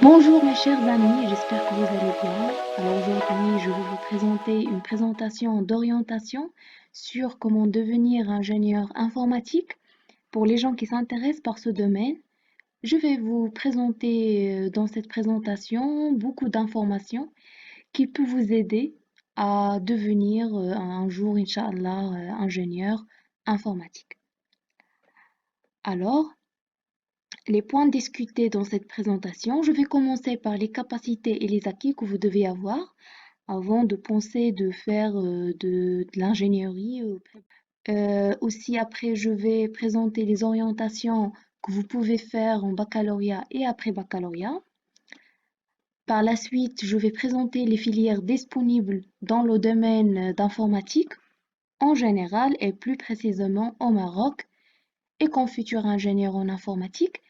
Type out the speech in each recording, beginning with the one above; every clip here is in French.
Bonjour mes chers amis, j'espère que vous allez bien. Alors aujourd'hui, je vais vous présenter une présentation d'orientation sur comment devenir ingénieur informatique pour les gens qui s'intéressent par ce domaine. Je vais vous présenter dans cette présentation beaucoup d'informations qui peuvent vous aider à devenir un jour, Inch'Allah, ingénieur informatique. Alors, les points discutés dans cette présentation, je vais commencer par les capacités et les acquis que vous devez avoir avant de penser de faire de l'ingénierie. Aussi, après, je vais présenter les orientations que vous pouvez faire en baccalauréat et après baccalauréat. Par la suite, je vais présenter les filières disponibles dans le domaine d'informatique en général et plus précisément au Maroc et comme futur ingénieur en informatique.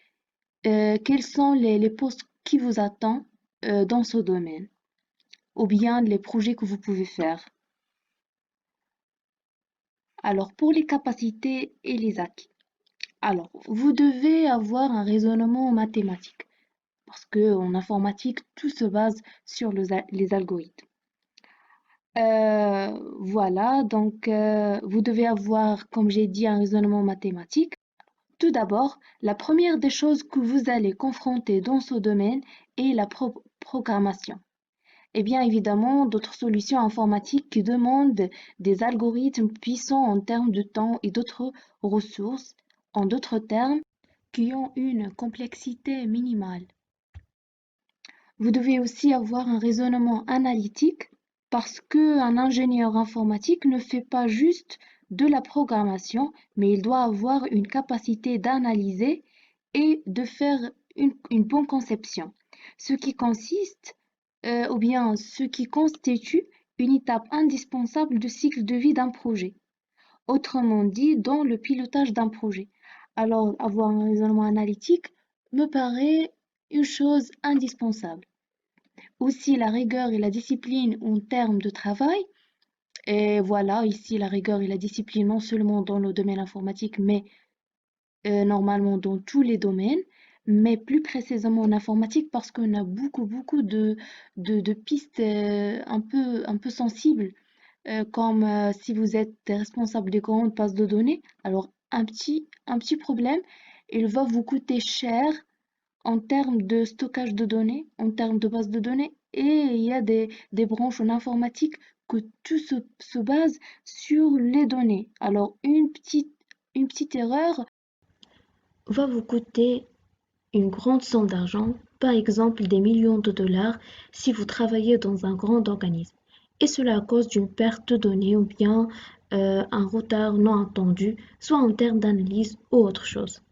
Quels sont les postes qui vous attendent dans ce domaine ou bien les projets que vous pouvez faire. Alors, pour les capacités et les acquis. Alors, vous devez avoir un raisonnement mathématique parce que en informatique, tout se base sur les algorithmes. Voilà, donc vous devez avoir, comme j'ai dit, un raisonnement mathématique. Tout d'abord, la première des choses que vous allez confronter dans ce domaine est la programmation. Et bien évidemment, d'autres solutions informatiques qui demandent des algorithmes puissants en termes de temps et d'autres ressources, en d'autres termes, qui ont une complexité minimale. Vous devez aussi avoir un raisonnement analytique parce qu'un ingénieur informatique ne fait pas juste de la programmation, mais il doit avoir une capacité d'analyser et de faire une bonne conception, ce qui consiste, ou bien ce qui constitue une étape indispensable du cycle de vie d'un projet, autrement dit, dans le pilotage d'un projet. Alors, avoir un raisonnement analytique me paraît une chose indispensable. Aussi, la rigueur et la discipline en termes de travail. Et voilà, ici, la rigueur et la discipline, non seulement dans le domaine informatique, mais normalement dans tous les domaines, mais plus précisément en informatique parce qu'on a beaucoup de pistes un peu sensibles, comme si vous êtes responsable des grandes bases de données. Alors, un petit problème, il va vous coûter cher en termes de stockage de données, en termes de base de données, et il y a des branches en informatique que tout se base sur les données. Alors, une petite erreur va vous coûter une grande somme d'argent, par exemple des millions de dollars, si vous travaillez dans un grand organisme. Et cela à cause d'une perte de données ou bien un retard non attendu, soit en termes d'analyse ou autre chose.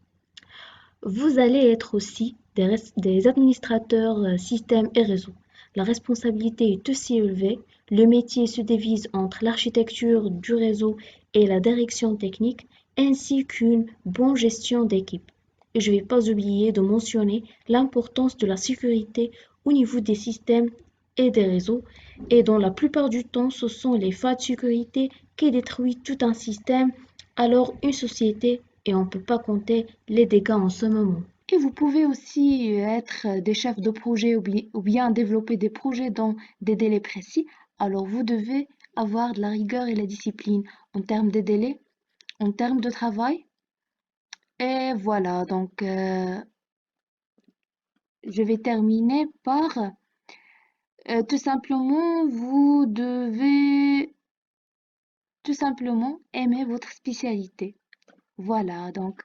Vous allez être aussi des administrateurs systèmes et réseaux. La responsabilité est aussi élevée. Le métier se divise entre l'architecture du réseau et la direction technique, ainsi qu'une bonne gestion d'équipe. Et je ne vais pas oublier de mentionner l'importance de la sécurité au niveau des systèmes et des réseaux. Et dans la plupart du temps, ce sont les failles de sécurité qui détruisent tout un système, alors une société, et on ne peut pas compter les dégâts en ce moment. Et vous pouvez aussi être des chefs de projet ou bien développer des projets dans des délais précis. Alors vous devez avoir de la rigueur et la discipline en termes de délais, en termes de travail. Et voilà, donc je vais terminer par tout simplement, vous devez tout simplement aimer votre spécialité. Voilà, donc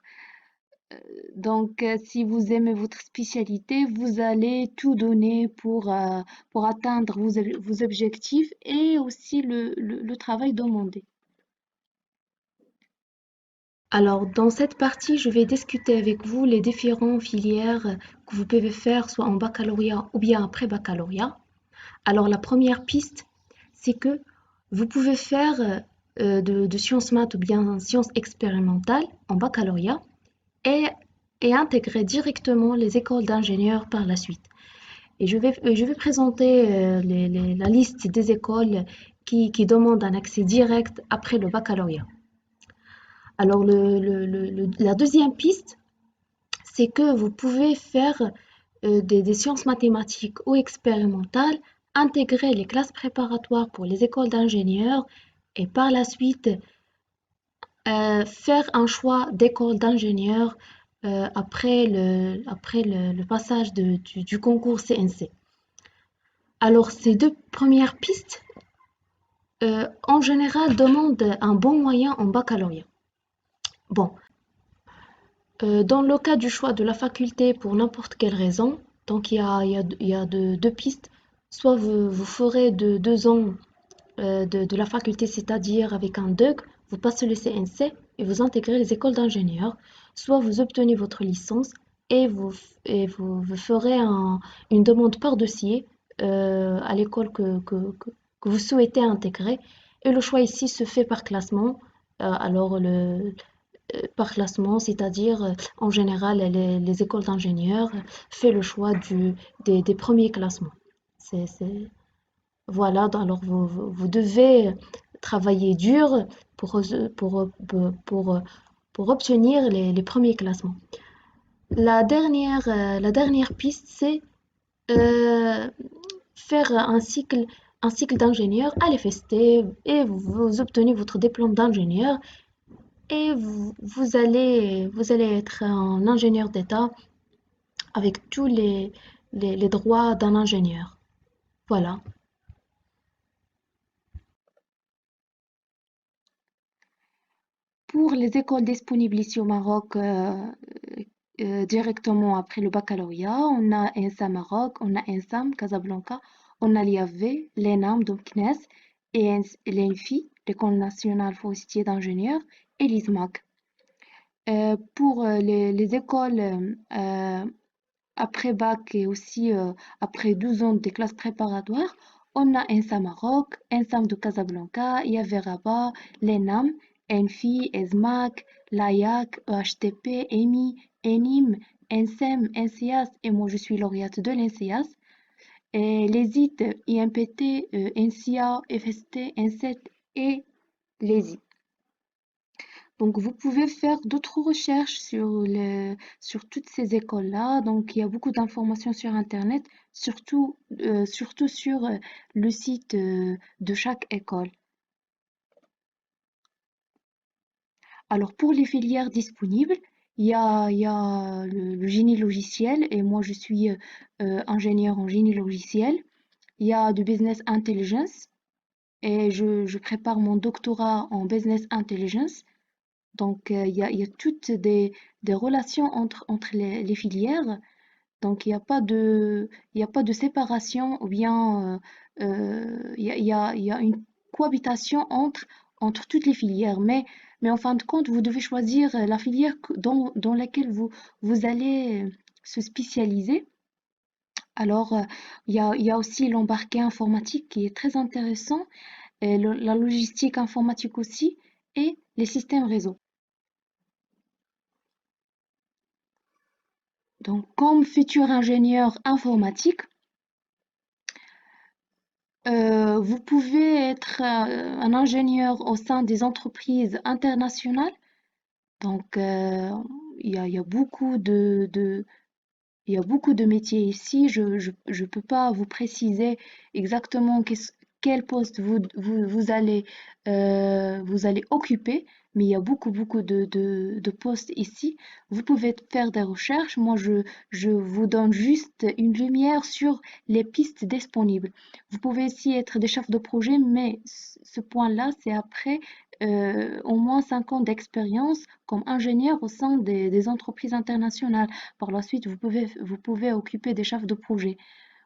si vous aimez votre spécialité, vous allez tout donner pour atteindre vos objectifs et aussi le travail demandé. Alors, dans cette partie, je vais discuter avec vous les différentes filières que vous pouvez faire, soit en baccalauréat ou bien après baccalauréat. Alors, la première piste, c'est que vous pouvez faire de sciences maths ou bien sciences expérimentales en baccalauréat et, et intégrer directement les écoles d'ingénieurs par la suite. Et je vais présenter la liste des écoles qui demandent un accès direct après le baccalauréat. Alors, la deuxième piste, c'est que vous pouvez faire des sciences mathématiques ou expérimentales, intégrer les classes préparatoires pour les écoles d'ingénieurs et par la suite faire un choix d'école d'ingénieur après le passage du concours CNC. Alors, ces deux premières pistes, en général, demandent un bon moyen en baccalauréat. Bon, dans le cas du choix de la faculté pour n'importe quelle raison, donc il y a deux pistes. Soit vous ferez de 2 ans de la faculté, c'est-à-dire avec un DUG, vous passez le CNC et vous intégrez les écoles d'ingénieurs. Soit vous obtenez votre licence et vous ferez une demande par dossier à l'école que vous souhaitez intégrer. Et le choix ici se fait par classement. Alors, par classement, c'est-à-dire en général, les écoles d'ingénieurs font le choix des premiers classements. Voilà, alors vous devez travailler dur pour, pour, pour, pour obtenir les premiers classements. La dernière piste, c'est euh, faire un cycle d'ingénieur à l'EFST et vous obtenez votre diplôme d'ingénieur et vous allez être un ingénieur d'État avec tous les droits d'un ingénieur. Voilà. Pour les écoles disponibles ici au Maroc, directement après le baccalauréat, on a ENSA Maroc, on a ENSAM Casablanca, on a l'IAV, l'ENAM, donc CNES, et l'ENFI, l'École nationale forestier d'ingénieurs, et l'ISMAC. Pour les écoles après bac et aussi après 12 ans des classes préparatoires, on a ENSA Maroc, ENSAM de Casablanca, IAV Rabat, l'ENAM, ENFI, ESMAC, l'AYAC, EHTP, EMI, ENIM, ENSEM, ENSIAS et moi je suis lauréate de l'ENSIAS. Et les IT, IMPT, NCA, FST, N7 et les I. Donc, vous pouvez faire d'autres recherches sur toutes ces écoles-là. Donc, il y a beaucoup d'informations sur Internet, surtout sur le site de chaque école. Alors, pour les filières disponibles, il y a le génie logiciel et moi, je suis ingénieure en génie logiciel. Il y a du business intelligence et je prépare mon doctorat en business intelligence. Donc, il y a toutes des relations entre les filières. Donc, il y a pas de séparation ou bien il y a une cohabitation entre toutes les filières. Mais en fin de compte, vous devez choisir la filière dans laquelle vous allez se spécialiser. Alors, il y a aussi l'embarqué informatique qui est très intéressant, et la logistique informatique aussi, et les systèmes réseau. Donc, comme futur ingénieur informatique, vous pouvez être un ingénieur au sein des entreprises internationales. Donc, il y a beaucoup de métiers ici. Je peux pas vous préciser exactement quel poste vous allez occuper, mais il y a beaucoup de postes ici. Vous pouvez faire des recherches. Moi, je vous donne juste une lumière sur les pistes disponibles. Vous pouvez aussi être des chefs de projet, mais ce point-là, c'est après au moins 5 ans d'expérience comme ingénieur au sein des entreprises internationales. Par la suite, vous pouvez occuper des chefs de projet.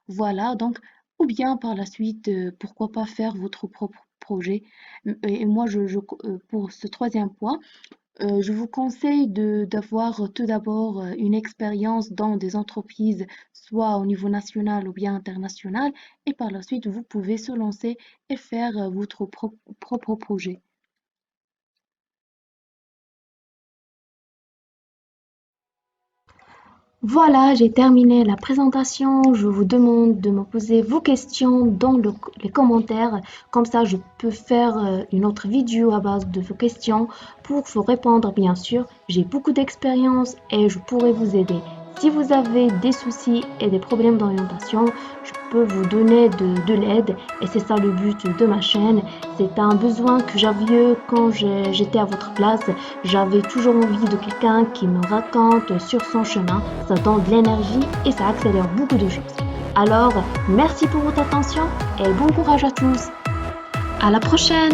Voilà, donc, ou bien par la suite, pourquoi pas faire votre propre projet. Et moi, pour ce troisième point, je vous conseille d'avoir tout d'abord une expérience dans des entreprises, soit au niveau national ou bien international, et par la suite, vous pouvez se lancer et faire votre propre projet. Voilà, j'ai terminé la présentation. Je vous demande de me poser vos questions dans les commentaires. Comme ça, je peux faire une autre vidéo à base de vos questions pour vous répondre, bien sûr. J'ai beaucoup d'expérience et je pourrai vous aider. Si vous avez des soucis et des problèmes d'orientation, je peux vous donner de l'aide et c'est ça le but de ma chaîne. C'est un besoin que j'avais quand j'étais à votre place. J'avais toujours envie de quelqu'un qui me raconte sur son chemin. Ça donne de l'énergie et ça accélère beaucoup de choses. Alors, merci pour votre attention et bon courage à tous. À la prochaine!